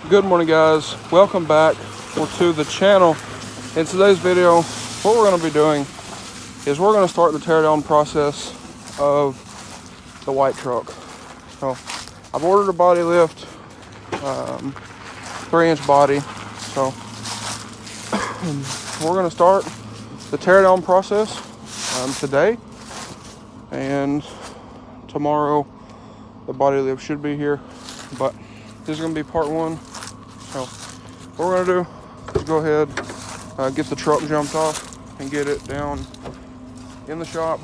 Good morning, guys. Welcome back to the channel. In today's video, what we're going to be doing is we're going to start the teardown process of the white truck. So I've ordered a body lift, 3-inch body. So we're going to start the teardown process today, and tomorrow the body lift should be here, but this is going to be part one. So what we're going to do is go ahead, get the truck jumped off and get it down in the shop.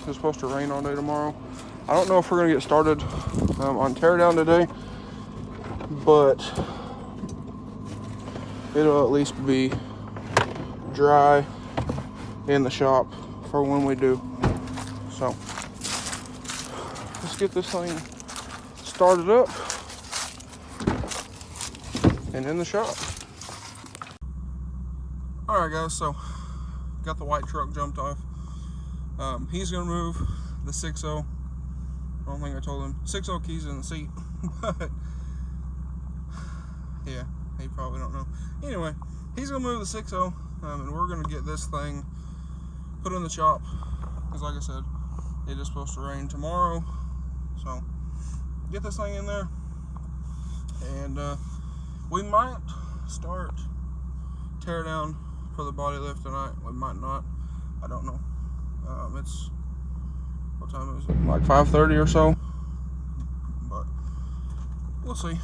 It's supposed to rain all day tomorrow. I don't know if we're going to get started on teardown today, but it'll at least be dry in the shop for when we do. So let's get this thing started up and in the shop. All right, guys, so got the white truck jumped off. He's gonna move the 6.0. I don't think I told him 6.0 keys in the seat, but yeah, he probably don't know. Anyway, he's gonna move the 6.0, and we're gonna get this thing put in the shop, because like I said, it is supposed to rain tomorrow. So get this thing in there, and we might start tear down for the body lift tonight. We might not. I don't know. It's, what time is it? Like 5:30 or so. But we'll see.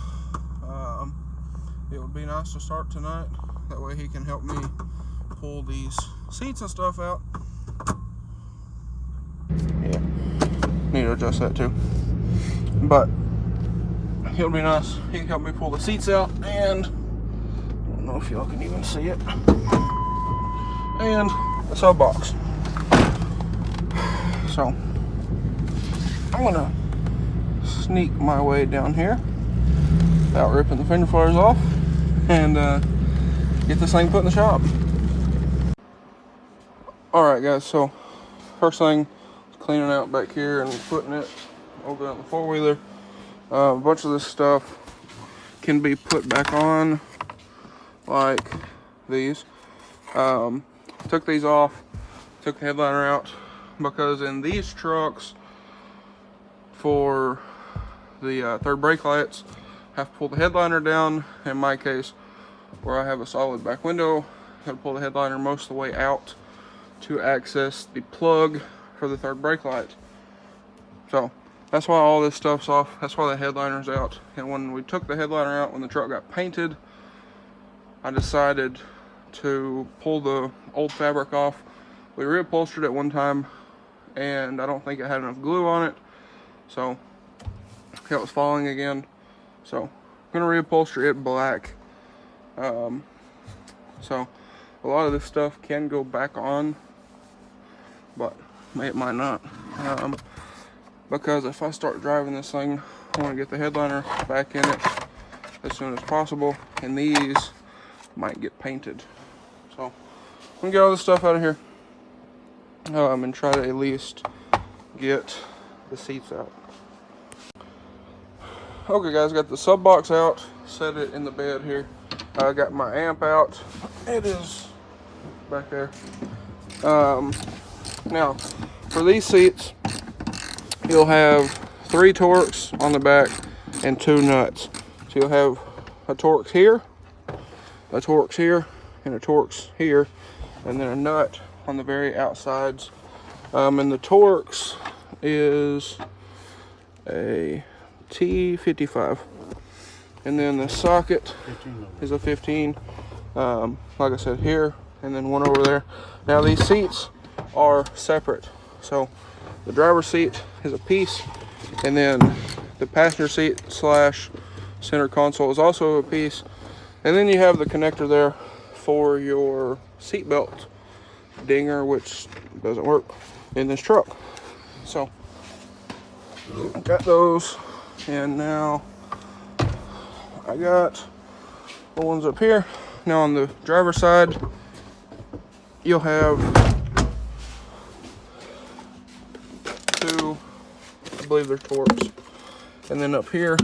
It would be nice to start tonight. That way he can help me pull these seats and stuff out. Yeah, need to adjust that too. But it'll be nice. He can help me pull the seats out, and I don't know if y'all can even see it. And the sub box. So I'm gonna sneak my way down here without ripping the fender flares off, and get this thing put in the shop. All right, guys. So first thing is cleaning out back here and putting it over on the four-wheeler. A bunch of this stuff can be put back on, like these. Took these off, took the headliner out, because in these trucks, for the third brake lights, I have to pull the headliner down. In my case, where I have a solid back window, I have to pull the headliner most of the way out to access the plug for the third brake light. So that's why all this stuff's off. That's why the headliner's out. And when we took the headliner out, when the truck got painted, I decided to pull the old fabric off. We reupholstered it one time, and I don't think it had enough glue on it, so it was falling again. So I'm gonna reupholster it black. So a lot of this stuff can go back on, but it might not. Because if I start driving this thing, I want to get the headliner back in it as soon as possible, and these might get painted. So I'm gonna get all this stuff out of here, and try to at least get the seats out. Okay, guys, got the sub box out, set it in the bed here. I got my amp out. It is back there. Now for these seats, you'll have 3 Torx on the back and 2 nuts. So you'll have a Torx here, a Torx here, and a Torx here, and then a nut on the very outsides. And the Torx is a T55, and then the socket is a 15. Like I said, here, and then one over there. Now these seats are separate. So the driver's seat is a piece, and then the passenger seat slash center console is also a piece. And then you have the connector there for your seat belt dinger, which doesn't work in this truck. So got those, and now I got the ones up here. Now on the driver's side, you'll have 2, I believe they're Torx, and then up here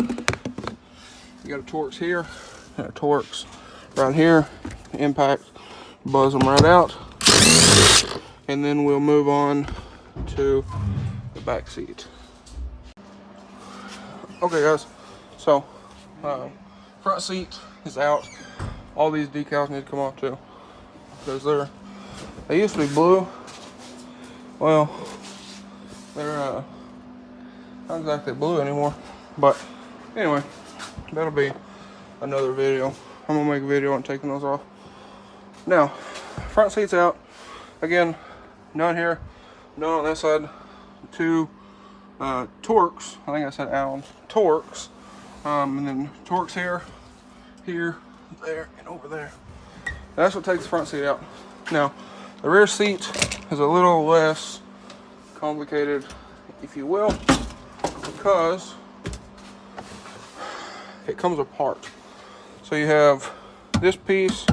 you got a Torx here, Our Torx right here, impact, buzz them right out, and then we'll move on to the back seat. Okay guys, so front seat is out. All these decals need to come off too, because they used to be blue. Well, they're not exactly blue anymore, but anyway, that'll be another video. I'm gonna make a video on taking those off. Now, front seat's out. Again, none here, none on this side. Two Torx, I think I said Allens, Torx, and then Torx here, there, and over there. That's what takes the front seat out. Now, the rear seat is a little less complicated, if you will, because it comes apart. So you have this piece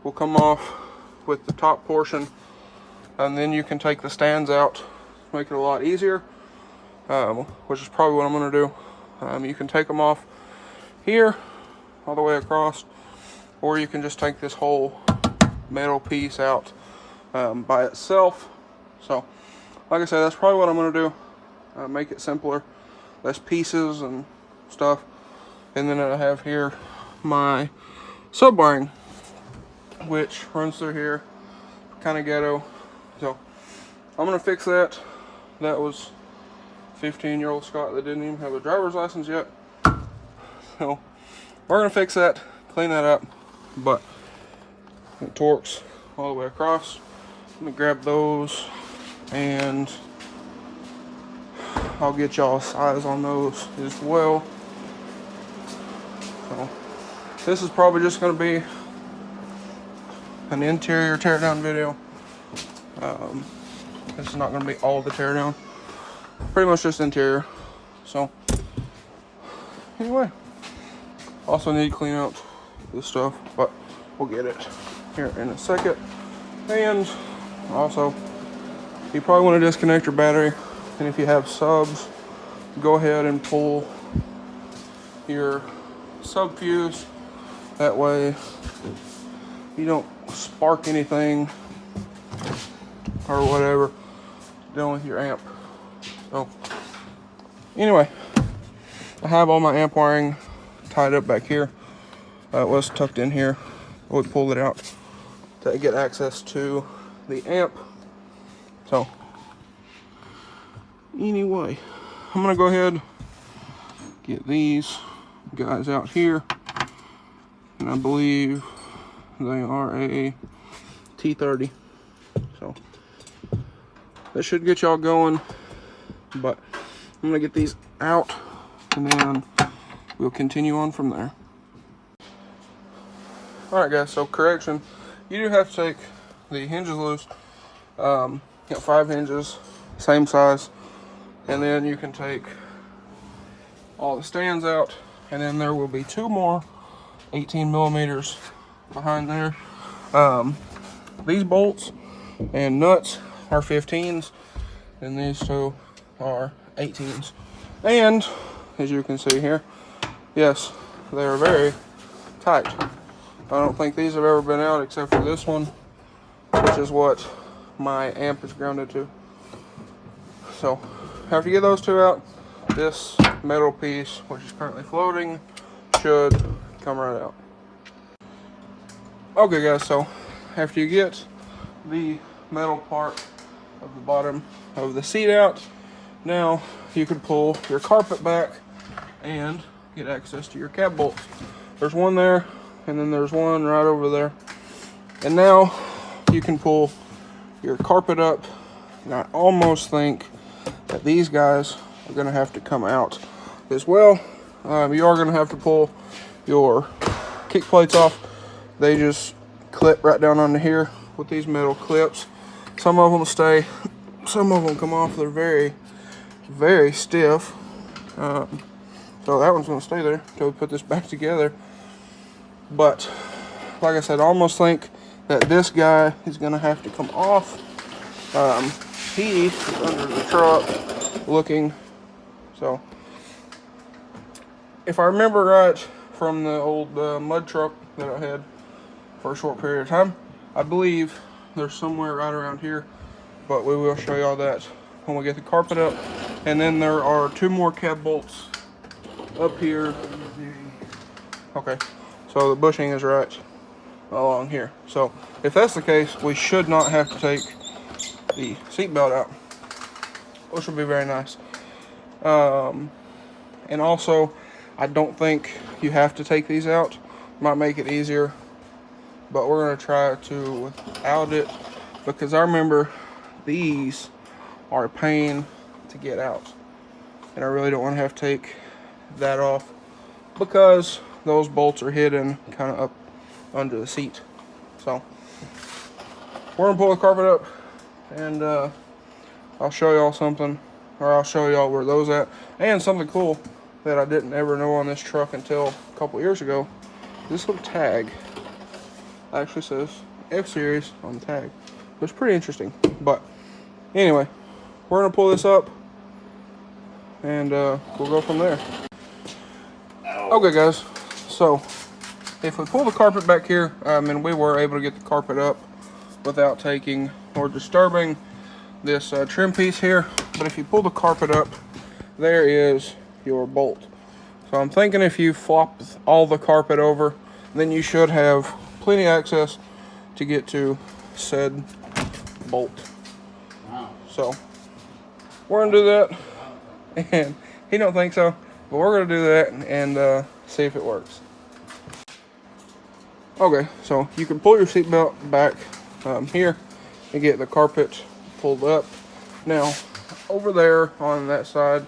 will come off with the top portion, and then you can take the stands out, make it a lot easier, which is probably what I'm going to do. You can take them off here all the way across, or you can just take this whole metal piece out by itself. So like I said, that's probably what I'm going to do. Make it simpler, less pieces and stuff. And then I have here my subwiring, which runs through here, kind of ghetto. So I'm going to fix that. That was 15-year-old Scott that didn't even have a driver's license yet. So we're going to fix that, clean that up. But the Torx all the way across. I'm going to grab those and I'll get y'all a size on those as well. So this is probably just going to be an interior teardown video. This is not going to be all the teardown. Pretty much just interior. So anyway, also need to clean out this stuff, but we'll get it here in a second. And also, you probably want to disconnect your battery, and if you have subs, go ahead and pull your sub fuse. That way you don't spark anything or whatever dealing with your amp. So anyway, I have all my amp wiring tied up back here. It was tucked in here. We pulled it out to get access to the amp. So anyway, I'm gonna go ahead, get these guys out here, and I believe they are a T30. So that should get y'all going, but I'm gonna get these out and then we'll continue on from there. Alright guys, so correction, you do have to take the hinges loose. You got 5 hinges, same size, and then you can take all the stands out, and then there will be 2 more 18 millimeters behind there. These bolts and nuts are 15s, and these 2 are 18s. And as you can see here, yes, they are very tight. I don't think these have ever been out except for this one, which is what my amp is grounded to. So after you get those 2 out, this metal piece, which is currently floating, should come right out. Okay guys, so after you get the metal part of the bottom of the seat out, now you can pull your carpet back and get access to your cab bolts. There's one there, and then there's one right over there. And now you can pull your carpet up, and I almost think that these guys are going to have to come out as well. You are going to have to pull your kick plates off. They just clip right down onto here with these metal clips. Some of them stay, some of them come off. They're very, very stiff. So that one's going to stay there until we put this back together. But like I said, I almost think that this guy is going to have to come off. He is under the truck looking. So if I remember right from the old mud truck that I had for a short period of time. I believe there's somewhere right around here, but we will show y'all that when we get the carpet up. And then there are 2 more cab bolts up here. Okay, so the bushing is right along here. So if that's the case, we should not have to take the seat belt out, which will be very nice. And also, I don't think you have to take these out. Might make it easier, but we're gonna try to without it, because I remember these are a pain to get out, and I really don't want to have to take that off because those bolts are hidden kind of up under the seat. So we're gonna pull the carpet up, and I'll show y'all something, or I'll show y'all where those at. And something cool that I didn't ever know on this truck until a couple years ago, this little tag actually says F-Series on the tag. It's pretty interesting. But anyway, we're gonna pull this up, and we'll go from there. Okay guys, so if we pull the carpet back here, and we were able to get the carpet up without taking or disturbing this trim piece here, but if you pull the carpet up, there is your bolt. So I'm thinking if you flop all the carpet over, then you should have plenty of access to get to said bolt. Wow. So we're gonna do that, and he don't think so, but we're gonna do that and see if it works. Okay, so you can pull your seatbelt back here and get the carpet pulled up. Now, over there on that side,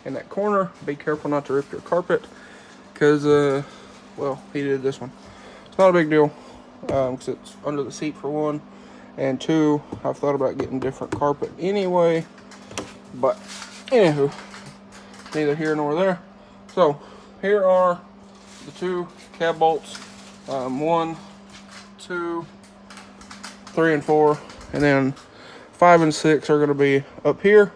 in that corner, be careful not to rip your carpet, because, well, he did this one. It's not a big deal, because it's under the seat for one, and two, I've thought about getting different carpet anyway, but anywho, neither here nor there. So, here are the 2 cab bolts, 1, 2, 3, and 4, and then 5 and 6 are going to be up here,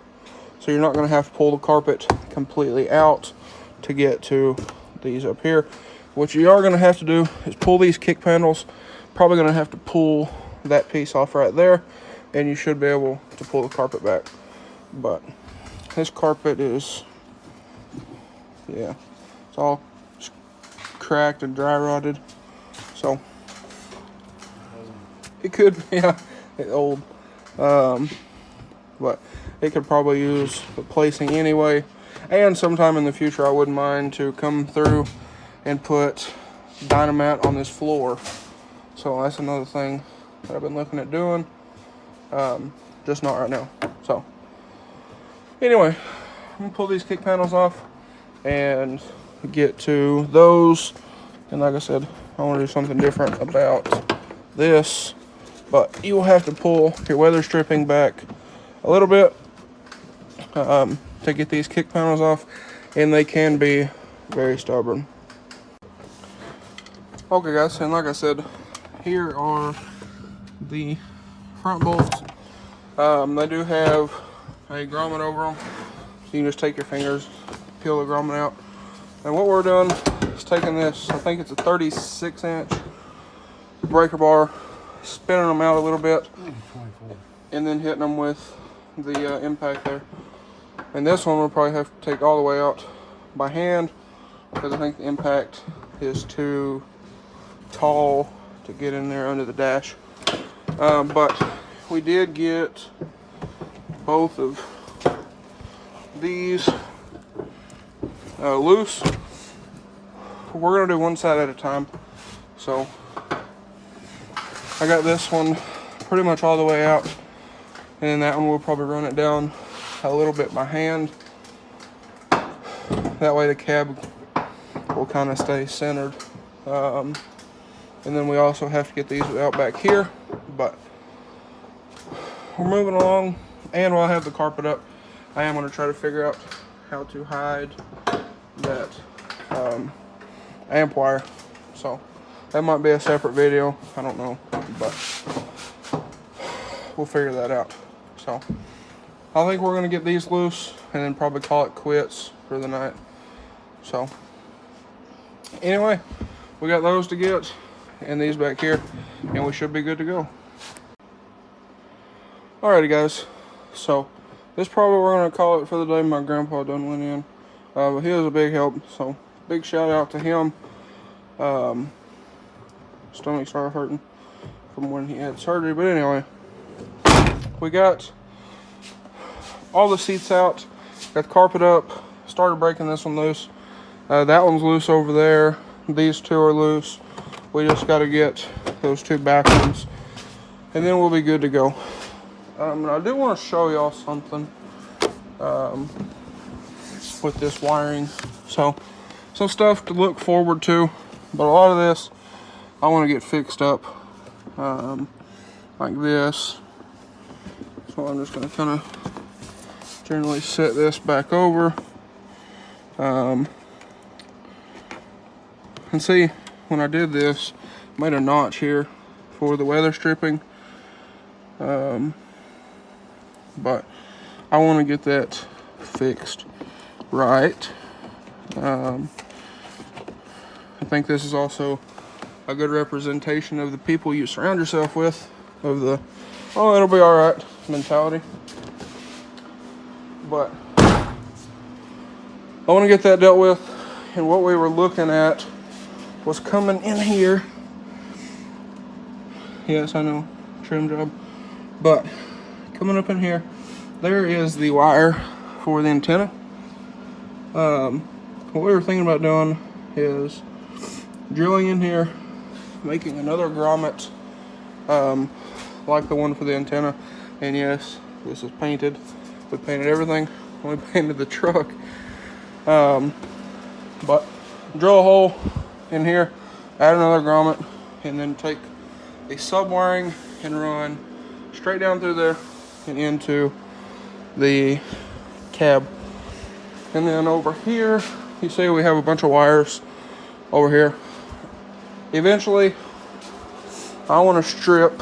so you're not going to have to pull the carpet completely out to get to these up here. What you are going to have to do is pull these kick panels. Probably going to have to pull that piece off right there, and you should be able to pull the carpet back. But this carpet is, yeah, it's all cracked and dry rotted, so it could be, yeah, it's old, but it could probably use replacing anyway. And sometime in the future, I wouldn't mind to come through and put dynamite on this floor. So that's another thing that I've been looking at doing, just not right now. So anyway, I'm gonna pull these kick panels off and get to those. And like I said, I want to do something different about this, but you will have to pull your weather stripping back a little bit to get these kick panels off, and they can be very stubborn. Okay guys, and like I said, here are the front bolts. They do have a grommet over them, so you can just take your fingers, peel the grommet out. And what we're doing is taking this, I think it's a 36-inch breaker bar, spinning them out a little bit, and then hitting them with the impact there. And this one we'll probably have to take all the way out by hand, because I think the impact is too tall to get in there under the dash. But we did get both of these loose. We're gonna do one side at a time. So I got this one pretty much all the way out, and then that one we'll probably run it down a little bit by hand. That way the cab will kind of stay centered. And then we also have to get these out back here, but we're moving along. And while I have the carpet up, I am going to try to figure out how to hide that amp wire. So that might be a separate video, I don't know, but we'll figure that out. So I think we're going to get these loose and then probably call it quits for the night. So Anyway, we got those to get and these back here, and we should be good to go. Alrighty guys, so this is probably what we're going to call it for the day. My grandpa done went in, but he was a big help, so big shout out to him. Stomach started hurting from when he had surgery, but anyway, we got all the seats out, got the carpet up, started breaking this one loose. That one's loose over there. These two are loose. We just got to get those two back ones, and then we'll be good to go. And I do want to show y'all something with this wiring. So, some stuff to look forward to, but a lot of this I want to get fixed up like this. So I'm just going to kind of generally set this back over. And see, when I did this, made a notch here for the weather stripping. But I want to get that fixed right. I think this is also a good representation of the people you surround yourself with, of the, oh, it'll be all right mentality. But I want to get that dealt with, and what we were looking at was coming in here. Yes, I know, trim job. But coming up in here, there is the wire for the antenna. What we were thinking about doing is drilling in here, making another grommet like the one for the antenna. And yes, this is painted. We painted everything. We painted the truck. But drill a hole in here, add another grommet, and then take a sub-wiring and run straight down through there and into the cab. And then over here, you see we have a bunch of wires over here. Eventually, I want to strip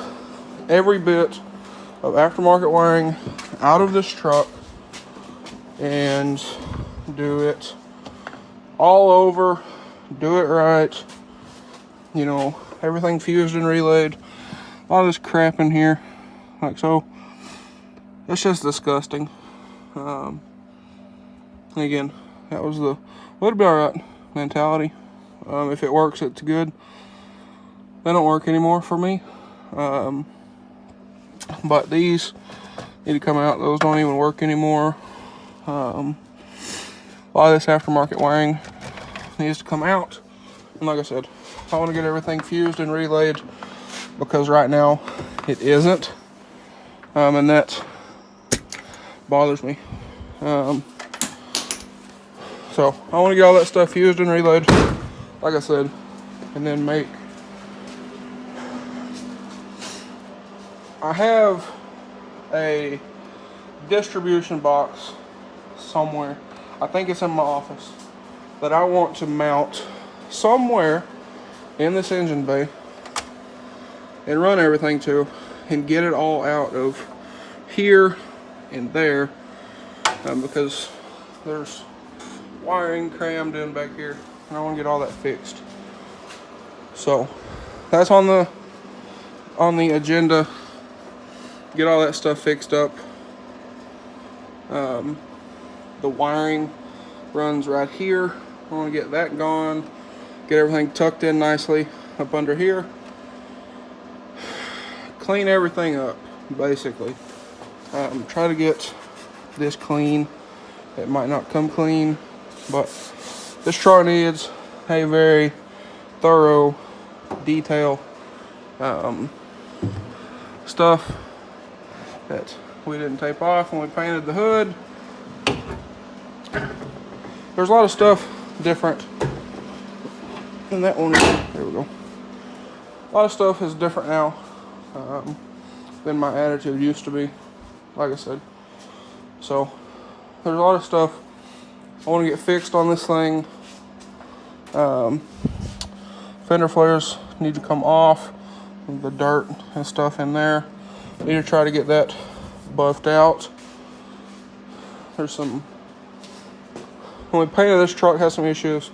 every bit of aftermarket wiring out of this truck and do it all over, do it right, you know, everything fused and relayed. A lot of this crap in here, like so. It's just disgusting. Again, that was the, well, it'll be alright mentality. If it works, it's good. They don't work anymore for me. But these need to come out. Those don't even work anymore. A lot of this aftermarket wiring needs to come out. And like I said, I want to get everything fused and relayed, because right now it isn't. And that bothers me. So I want to get all that stuff fused and relayed, like I said, and then make. I have a distribution box somewhere. I think it's in my office, that I want to mount somewhere in this engine bay and run everything to, and get it all out of here and there, because there's wiring crammed in back here, and I want to get all that fixed. So that's on the agenda. Get all that stuff fixed up. The wiring runs right here. I want to get that gone. Get everything tucked in nicely up under here. Clean everything up, basically. Try to get this clean. It might not come clean, but this truck needs a very thorough detail stuff that we didn't tape off when we painted the hood. There's a lot of stuff different in that one. There we go. A lot of stuff is different now than my attitude used to be, like I said. So there's a lot of stuff I want to get fixed on this thing. Fender flares need to come off, the dirt and stuff in there. Need to try to get that buffed out. There's some, when we painted this truck, has some issues.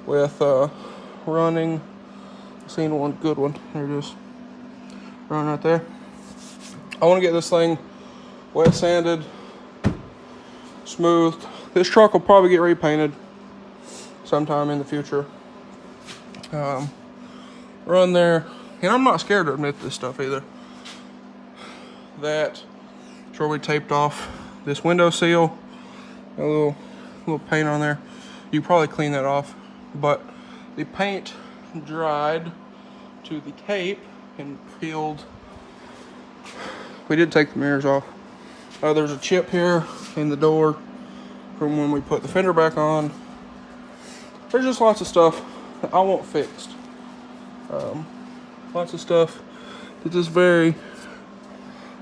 with running. Seen one good one. There it is. Running right there. I want to get this thing wet sanded, smoothed. This truck will probably get repainted sometime in the future. Run there, and I'm not scared to admit this stuff either. That sure we taped off this window seal, a little paint on there. You probably clean that off, but the paint dried to the tape and peeled. We did take the mirrors off. There's a chip here in the door from when we put the fender back on. There's just lots of stuff that I want fixed. Lots of stuff that's just very,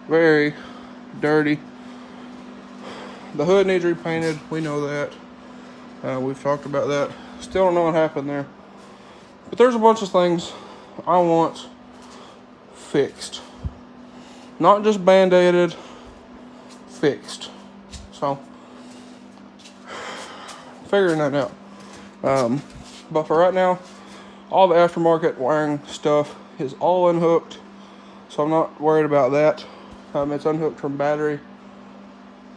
very dirty. The hood needs repainted. We know that. We've talked about that. Still don't know what happened there. But there's a bunch of things I want fixed. Not just band-aided, fixed. So, figuring that out. But for right now, all the aftermarket wiring stuff is all unhooked. So I'm not worried about that. It's unhooked from battery.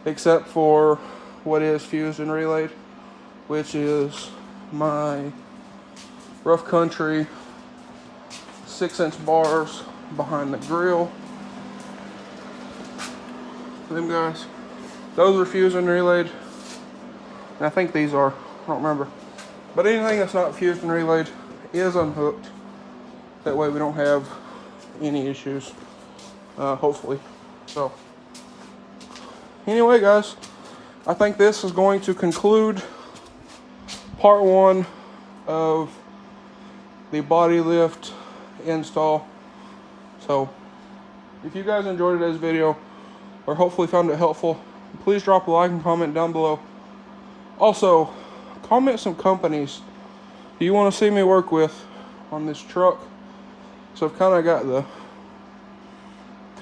Except for what is fused and relayed, which is my Rough Country 6-inch bars behind the grill. Them guys, those are fused and relayed, and I think these are, I don't remember, but anything that's not fused and relayed is unhooked. That way we don't have any issues, hopefully. So anyway, guys, I think this is going to conclude part 1 of the body lift install. So if you guys enjoyed today's video, or hopefully found it helpful, please drop a like and comment down below. Also, comment some companies do you want to see me work with on this truck. So I've kind of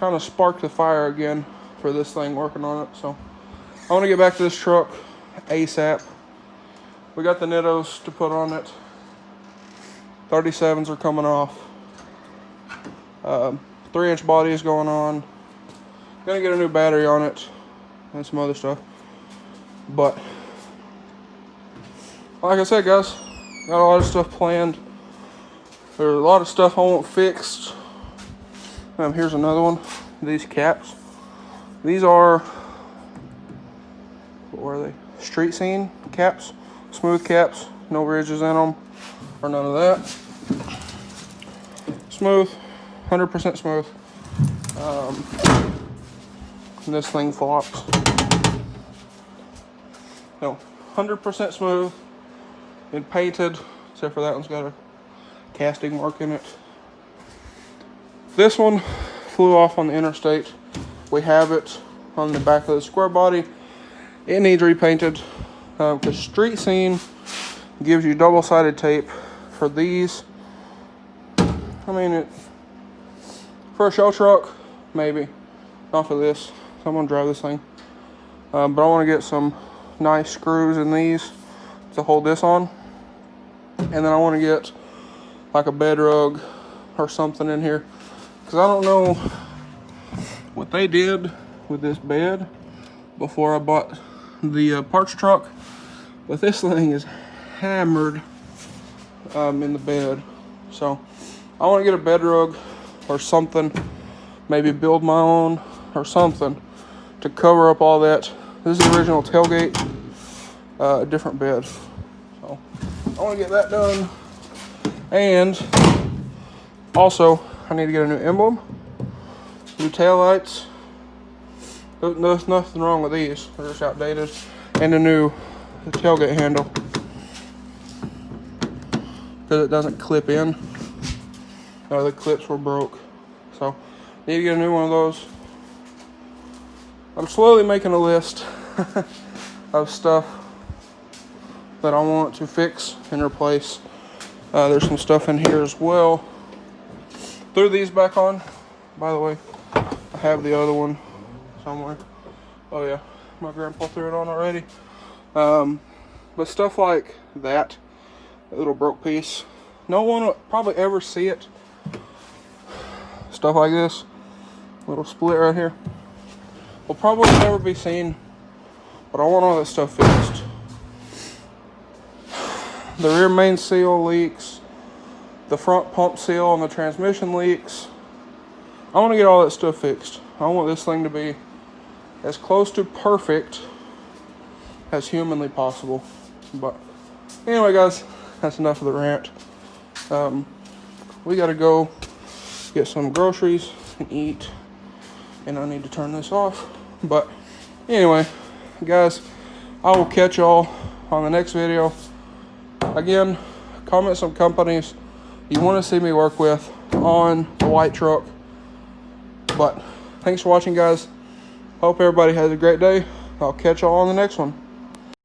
got sparked the fire again for this thing, working on it. So I want to get back to this truck ASAP. We got the Nittos to put on it. 37s are coming off. 3-inch body is going on. Gonna get a new battery on it and some other stuff. But like I said, guys, got a lot of stuff planned. There's a lot of stuff I want fixed. Here's another one. These caps. These are, what were they? Street scene caps. Smooth caps. No ridges in them or none of that. Smooth. 100% smooth. This thing flops. No, 100% smooth and painted, except for that one's got a casting mark in it. This one flew off on the interstate. We have it on the back of the square body. It needs repainted. The street scene gives you double-sided tape for these. I mean, for a show truck, maybe. Not for this. So I'm going to drive this thing. But I want to get some nice screws in these to hold this on. And then I want to get like a bed rug or something in here. Because I don't know what they did with this bed before I bought the parts truck. But this thing is hammered in the bed. So I want to get a bed rug or something. Maybe build my own or something to cover up all that. This is the original tailgate, a different bed. So I want to get that done. And also, I need to get a new emblem, new taillights. There's nothing wrong with these. They're just outdated. And a new tailgate handle, because it doesn't clip in. No, the clips were broke. So need to get a new one of those. I'm slowly making a list of stuff that I want to fix and replace. There's some stuff in here as well. Threw these back on, by the way. I have the other one somewhere. Oh yeah, my grandpa threw it on already. But stuff like that, a little broke piece. No one will probably ever see it. Stuff like this, little split right here, will probably never be seen, but I want all that stuff fixed. The rear main seal leaks, the front pump seal and the transmission leaks. I want to get all that stuff fixed. I want this thing to be as close to perfect as humanly possible. But anyway, guys, that's enough of the rant. We gotta go get some groceries and eat, and I need to turn this off. But anyway, guys, I will catch y'all on the next video. Again, comment some companies you want to see me work with on the white truck. But thanks for watching, guys. Hope everybody has a great day. I'll catch y'all on the next one.